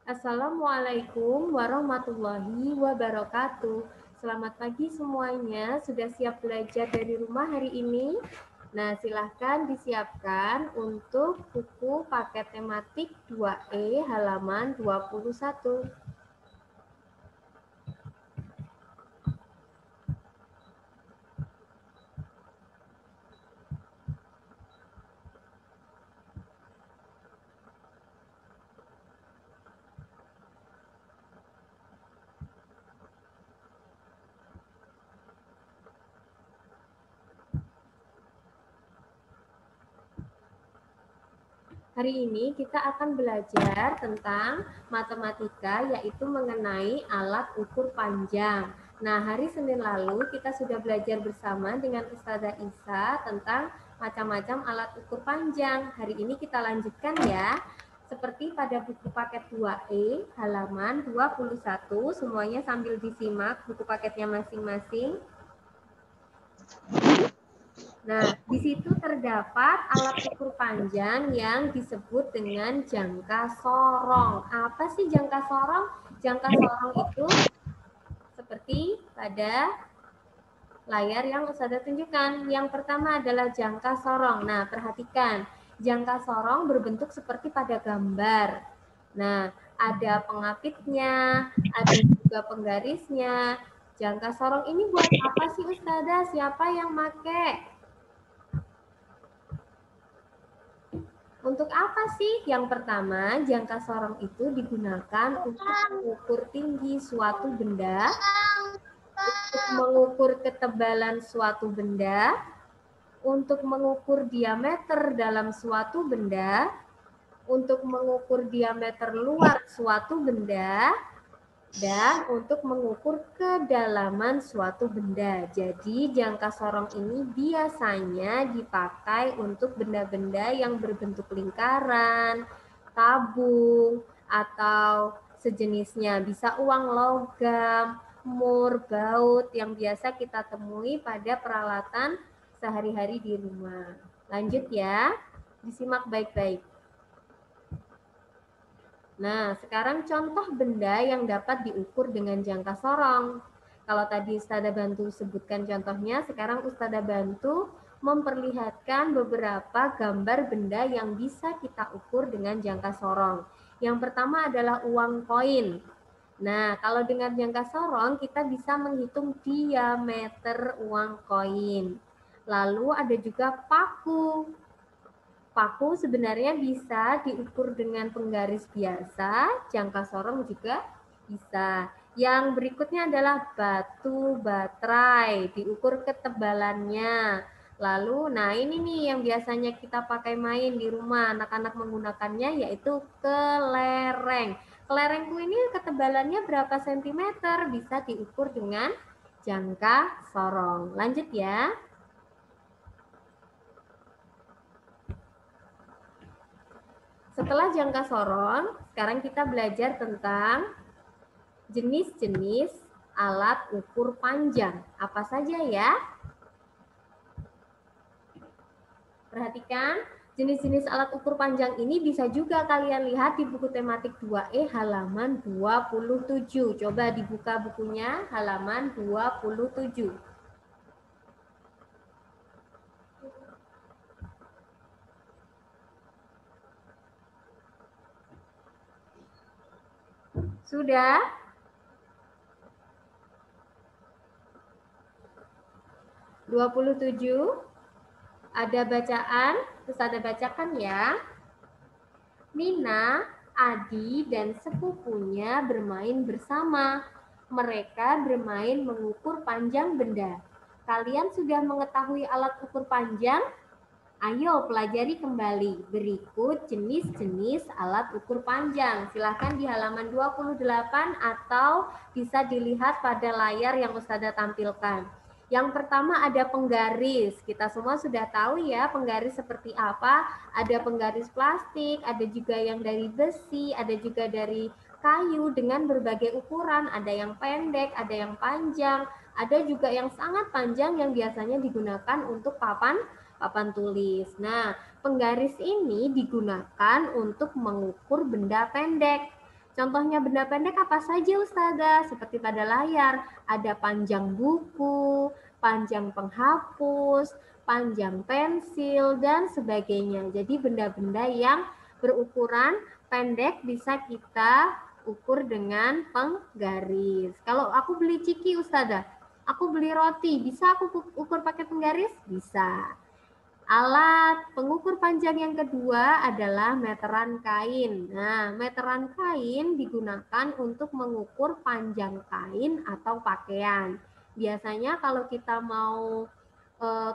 Assalamualaikum warahmatullahi wabarakatuh. Selamat pagi semuanya. Sudah siap belajar dari rumah hari ini? Nah, silahkan disiapkan untuk buku paket tematik 2E halaman 21. Hari ini kita akan belajar tentang matematika, yaitu mengenai alat ukur panjang. Nah, hari Senin lalu kita sudah belajar bersama dengan Ustazah Isa tentang macam-macam alat ukur panjang. Hari ini kita lanjutkan ya. Seperti pada buku paket 2E halaman 21, semuanya sambil disimak buku paketnya masing-masing. Nah, di situ terdapat alat ukur panjang yang disebut dengan jangka sorong. Apa sih jangka sorong? Jangka sorong itu seperti pada layar yang Ustazah tunjukkan. Yang pertama adalah jangka sorong. Nah, perhatikan. Jangka sorong berbentuk seperti pada gambar. Nah, ada pengapitnya, ada juga penggarisnya. Jangka sorong ini buat apa sih Ustazah? Siapa yang make? Untuk apa sih? Yang pertama, jangka sorong itu digunakan untuk mengukur tinggi suatu benda, untuk mengukur ketebalan suatu benda, untuk mengukur diameter dalam suatu benda, untuk mengukur diameter luar suatu benda, dan untuk mengukur kedalaman suatu benda. Jadi jangka sorong ini biasanya dipakai untuk benda-benda yang berbentuk lingkaran, tabung, atau sejenisnya. Bisa uang logam, mur, baut yang biasa kita temui pada peralatan sehari-hari di rumah. Lanjut ya, disimak baik-baik. Nah, sekarang contoh benda yang dapat diukur dengan jangka sorong. Kalau tadi Ustazah bantu sebutkan contohnya, sekarang Ustazah bantu memperlihatkan beberapa gambar benda yang bisa kita ukur dengan jangka sorong. Yang pertama adalah uang koin. Nah, kalau dengan jangka sorong kita bisa menghitung diameter uang koin. Lalu ada juga paku. Paku sebenarnya bisa diukur dengan penggaris biasa, jangka sorong juga bisa. Yang berikutnya adalah batu baterai, diukur ketebalannya. Lalu, nah ini nih yang biasanya kita pakai main di rumah, anak-anak menggunakannya yaitu kelereng. Kelerengku ini ketebalannya berapa sentimeter? Bisa diukur dengan jangka sorong. Lanjut ya. Setelah jangka sorong, sekarang kita belajar tentang jenis-jenis alat ukur panjang. Apa saja ya? Perhatikan, jenis-jenis alat ukur panjang ini bisa juga kalian lihat di buku tematik 2E halaman 27. Coba dibuka bukunya halaman 27. Sudah? (27) ada bacaan, terus ada bacakan ya. Nina, Adi, dan sepupunya bermain bersama. Mereka bermain mengukur panjang benda. Kalian sudah mengetahui alat ukur panjang? Ayo pelajari kembali. Berikut jenis-jenis alat ukur panjang. Silahkan di halaman 28 atau bisa dilihat pada layar yang Ustazah tampilkan. Yang pertama ada penggaris. Kita semua sudah tahu ya penggaris seperti apa. Ada penggaris plastik, ada juga yang dari besi, ada juga dari kayu dengan berbagai ukuran. Ada yang pendek, ada yang panjang, ada juga yang sangat panjang yang biasanya digunakan untuk papan tulis. Nah, penggaris ini digunakan untuk mengukur benda pendek. Contohnya benda pendek apa saja Ustazah? Seperti pada layar, ada panjang buku, panjang penghapus, panjang pensil, dan sebagainya. Jadi benda-benda yang berukuran pendek bisa kita ukur dengan penggaris. Kalau aku beli ciki Ustazah, aku beli roti, bisa aku ukur pakai penggaris? Bisa. Alat pengukur panjang yang kedua adalah meteran kain. Nah, meteran kain digunakan untuk mengukur panjang kain atau pakaian. Biasanya kalau kita mau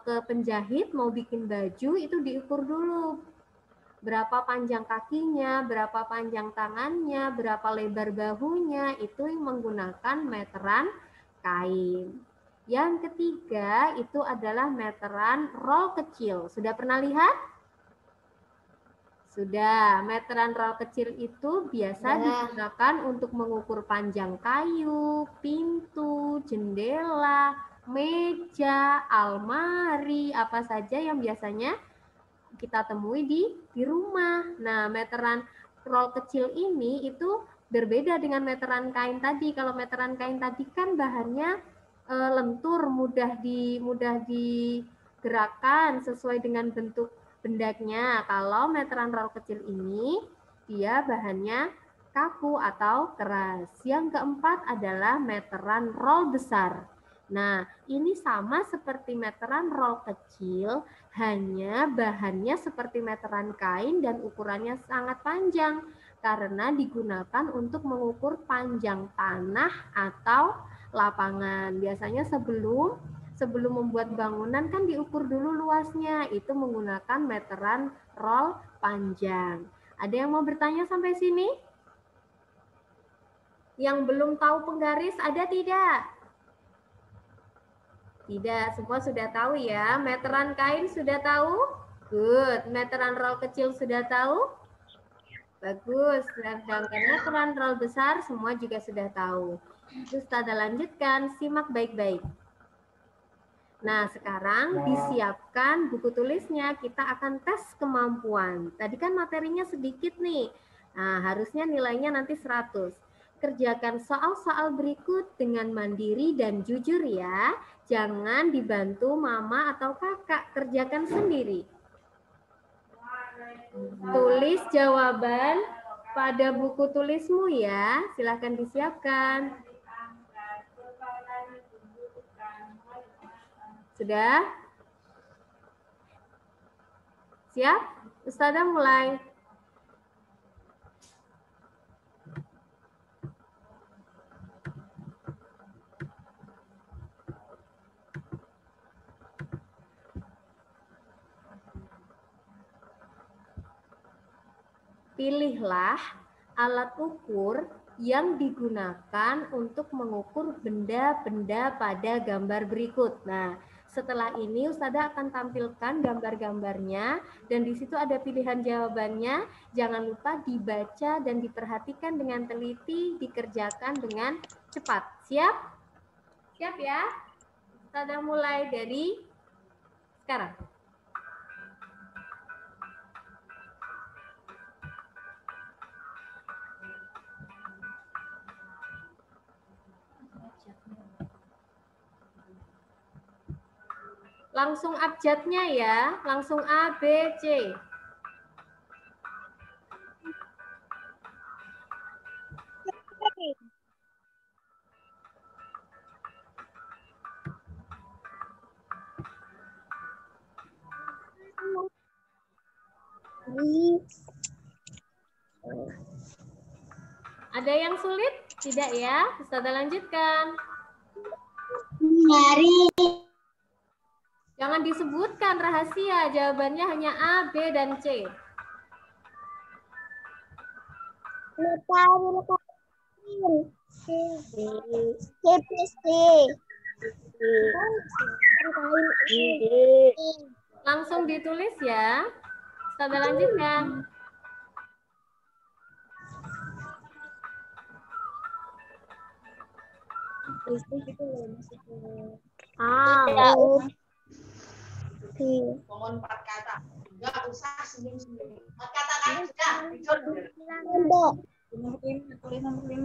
ke penjahit, mau bikin baju, itu diukur dulu. Berapa panjang kakinya, berapa panjang tangannya, berapa lebar bahunya, itu menggunakan meteran kain. Yang ketiga itu adalah meteran roll kecil. Sudah pernah lihat? Sudah. Meteran roll kecil itu biasa digunakan untuk mengukur panjang kayu, pintu, jendela, meja, almari, apa saja yang biasanya kita temui di rumah. Nah, meteran roll kecil ini itu berbeda dengan meteran kain tadi. Kalau meteran kain tadi kan bahannya lentur, mudah digerakkan sesuai dengan bentuk bendanya. Kalau meteran roll kecil ini dia bahannya kaku atau keras. Yang keempat adalah meteran roll besar. Nah, ini sama seperti meteran roll kecil, hanya bahannya seperti meteran kain dan ukurannya sangat panjang karena digunakan untuk mengukur panjang tanah atau lapangan. Biasanya sebelum membuat bangunan kan diukur dulu luasnya, itu menggunakan meteran roll panjang. Ada yang mau bertanya sampai sini? Yang belum tahu penggaris ada tidak? Tidak, semua sudah tahu ya. Meteran kain sudah tahu? Good. Meteran roll kecil sudah tahu? Bagus. Sedangkan meteran roll besar semua juga sudah tahu. Terus kita lanjutkan, simak baik-baik. Nah, sekarang disiapkan buku tulisnya. Kita akan tes kemampuan. Tadi kan materinya sedikit nih. Nah, harusnya nilainya nanti 100. Kerjakan soal-soal berikut dengan mandiri dan jujur ya. Jangan dibantu mama atau kakak, kerjakan sendiri. Tulis jawaban pada buku tulismu ya. Silahkan disiapkan. Sudah? Siap? Ustazah mulai. Pilihlah alat ukur yang digunakan untuk mengukur benda-benda pada gambar berikut. Nah, setelah ini Ustazah akan tampilkan gambar-gambarnya dan di situ ada pilihan jawabannya. Jangan lupa dibaca dan diperhatikan dengan teliti, dikerjakan dengan cepat. Siap? Siap ya? Ustazah mulai dari sekarang. Langsung abjadnya ya, langsung A, B, C. Ada yang sulit? Tidak ya? Ustazah lanjutkan. Mari. Jangan disebutkan rahasia, jawabannya hanya A, B, dan C. Langsung ditulis ya. Ustazah lanjutkan. Mohon 4 kata. Enggak usah senyum-senyum. 4 kata kan sudah. Tulis nomor 5.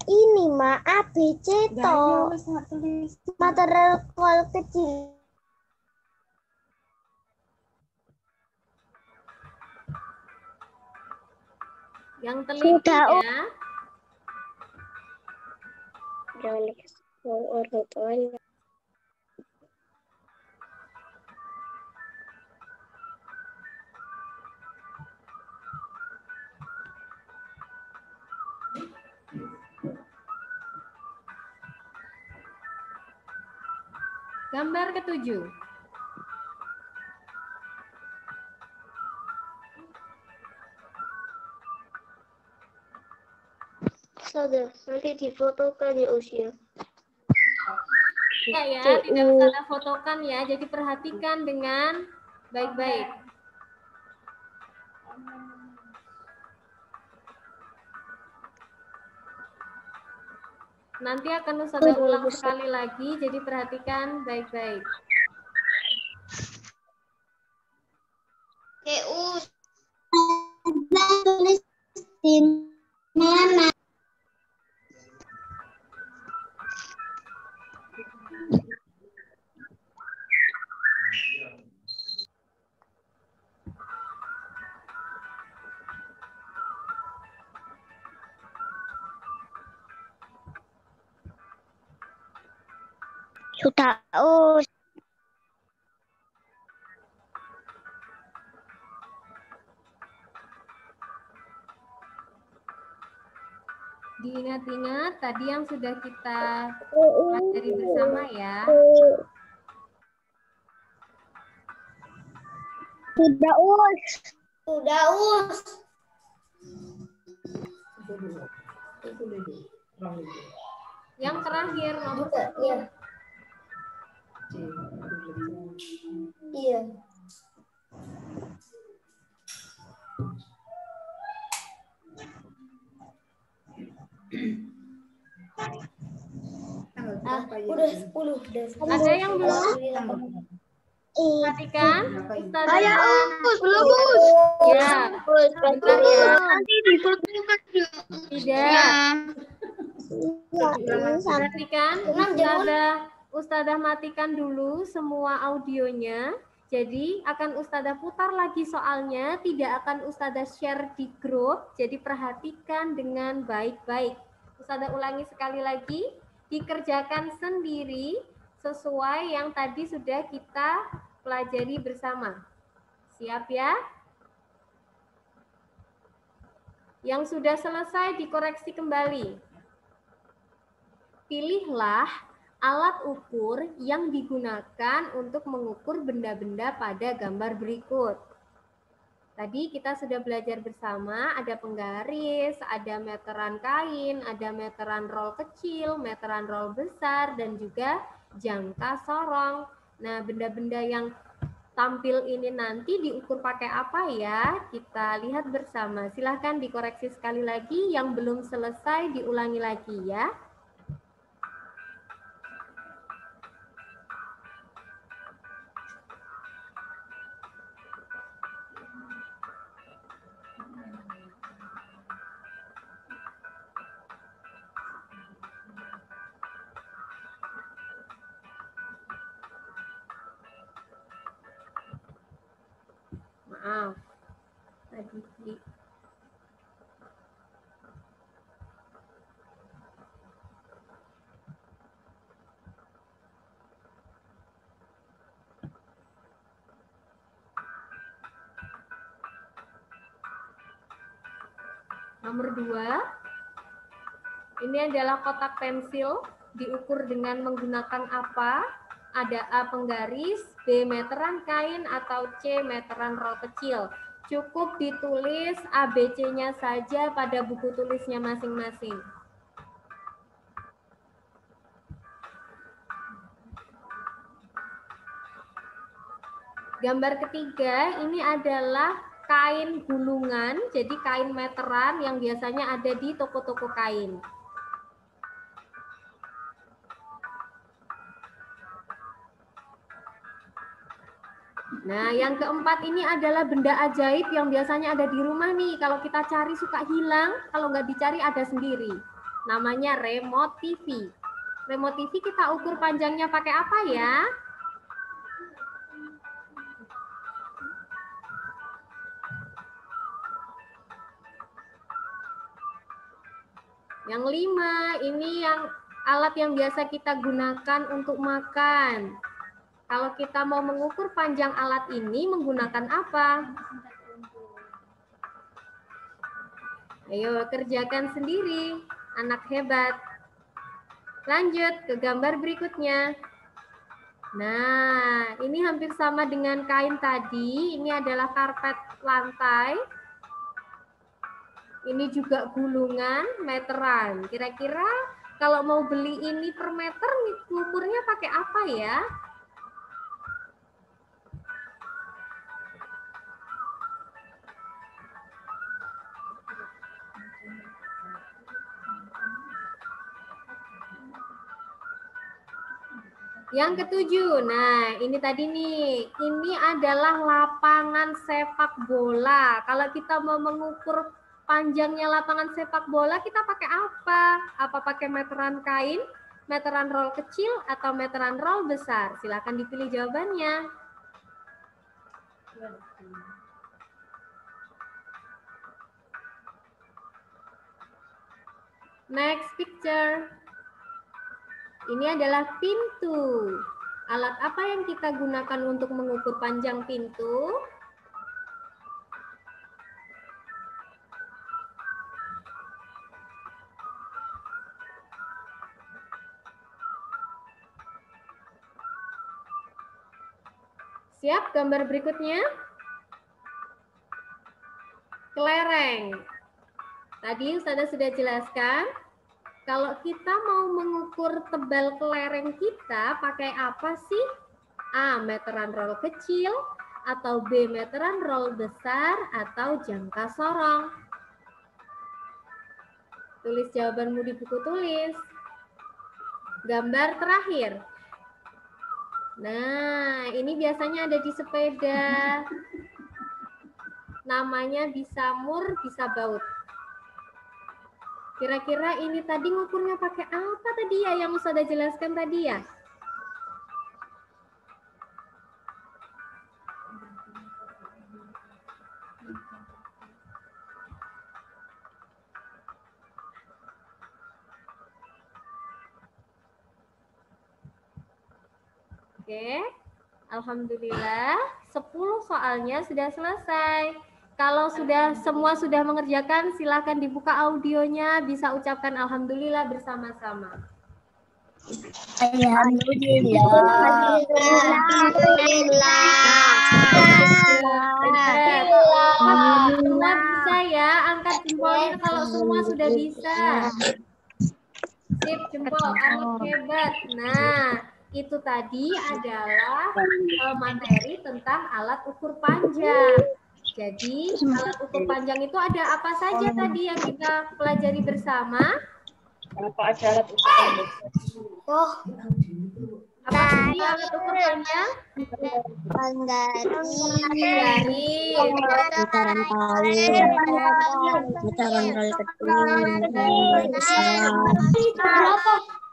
Ini mah ABC toh. Material kol kecil. Yang teliti ya. Jangan Gambar ke-7. Sudah, nanti difotokan ya usia. Ya, tidak usah ada fotokan ya. Jadi perhatikan dengan baik-baik. Nanti akan Ustazah ulang sekali lagi, jadi perhatikan baik-baik. Tulis di mana? Sudah. Diingat-ingat tadi yang sudah kita pelajari bersama ya. Sudah us. Sudah us. Yang terakhir nomor 10. Iya. Iya. Udah 10. Ada yang belum? Perhatikan. Ustazah. Belum us. Ya. Bentar ya. Nanti difotokan. Tidak. Perhatikan. Ustazah matikan dulu semua audionya. Jadi akan Ustazah putar lagi soalnya, tidak akan Ustazah share di grup. Jadi perhatikan dengan baik-baik. Ustazah ulangi sekali lagi, dikerjakan sendiri sesuai yang tadi sudah kita pelajari bersama. Siap ya? Yang sudah selesai dikoreksi kembali. Pilihlah alat ukur yang digunakan untuk mengukur benda-benda pada gambar berikut. Tadi kita sudah belajar bersama, ada penggaris, ada meteran kain, ada meteran roll kecil, meteran roll besar, dan juga jangka sorong. Nah, benda-benda yang tampil ini nanti diukur pakai apa ya? Kita lihat bersama. Silahkan dikoreksi sekali lagi, yang belum selesai diulangi lagi ya. Maaf, tadi nomor 2, ini adalah kotak pensil, diukur dengan menggunakan apa? Ada A penggaris, B meteran kain, atau C meteran roll kecil. Cukup ditulis ABC-nya saja pada buku tulisnya masing-masing. Gambar ketiga, ini adalah kain gulungan, jadi kain meteran yang biasanya ada di toko-toko kain. Nah, yang keempat ini adalah benda ajaib yang biasanya ada di rumah nih. Kalau kita cari suka hilang, kalau nggak dicari ada sendiri. Namanya remote TV. Remote TV kita ukur panjangnya pakai apa ya? Yang 5, ini yang alat yang biasa kita gunakan untuk makan. Kalau kita mau mengukur panjang alat ini menggunakan apa? Ayo kerjakan sendiri, anak hebat. Lanjut ke gambar berikutnya. Nah, ini hampir sama dengan kain tadi. Ini adalah karpet lantai. Ini juga gulungan meteran. Kira-kira kalau mau beli ini per meter, ukurnya pakai apa ya? Yang ketujuh, nah ini tadi nih, ini adalah lapangan sepak bola. Kalau kita mau mengukur panjangnya lapangan sepak bola, kita pakai apa? Apa pakai meteran kain, meteran roll kecil, atau meteran roll besar? Silakan dipilih jawabannya. Next picture. Ini adalah pintu. Alat apa yang kita gunakan untuk mengukur panjang pintu? Siap gambar berikutnya? Kelereng. Tadi Ustazah sudah jelaskan. Kalau kita mau mengukur tebal kelereng kita, pakai apa sih? A. Meteran roll kecil, atau B. Meteran roll besar, atau jangka sorong. Tulis jawabanmu di buku tulis. Gambar terakhir. Nah, ini biasanya ada di sepeda. Namanya bisa mur, bisa baut. Kira-kira ini tadi ngukurnya pakai apa tadi ya yang Ustazah jelaskan tadi ya? Oke, alhamdulillah 10 soalnya sudah selesai. Kalau semua sudah mengerjakan, silakan dibuka audionya, bisa ucapkan alhamdulillah bersama-sama. Semua bisa ya, angkat jempolnya kalau semua sudah bisa. Sip, jempol, kamu hebat. Nah, itu tadi adalah materi tentang alat ukur panjang. Jadi alat ukur panjang itu ada apa saja tadi yang kita pelajari bersama? Apa aja alat ukur panjang? Apa tadi alat ukur panjang? Penggaris, Putaran roll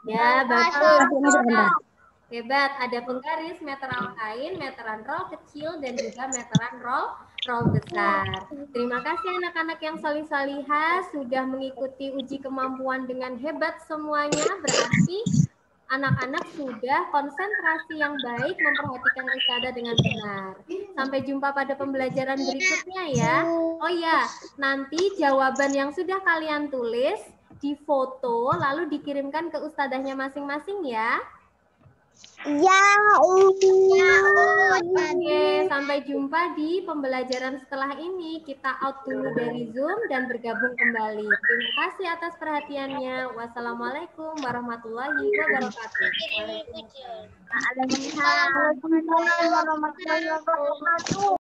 ya bagus. Hebat, ada penggaris, meteran kain, meteran roll kecil, dan juga meteran roll besar. Terima kasih anak-anak yang salih-salihah sudah mengikuti uji kemampuan dengan hebat semuanya. Berarti anak-anak sudah konsentrasi yang baik memperhatikan Ustazah dengan benar. Sampai jumpa pada pembelajaran berikutnya ya. Oh ya, nanti jawaban yang sudah kalian tulis difoto lalu dikirimkan ke Ustazahnya masing-masing ya. Oke, sampai jumpa di pembelajaran setelah ini. Kita out dulu dari Zoom dan bergabung kembali. Terima kasih atas perhatiannya. Wassalamualaikum warahmatullahi wabarakatuh. Waalaikumsalam warahmatullahi wabarakatuh.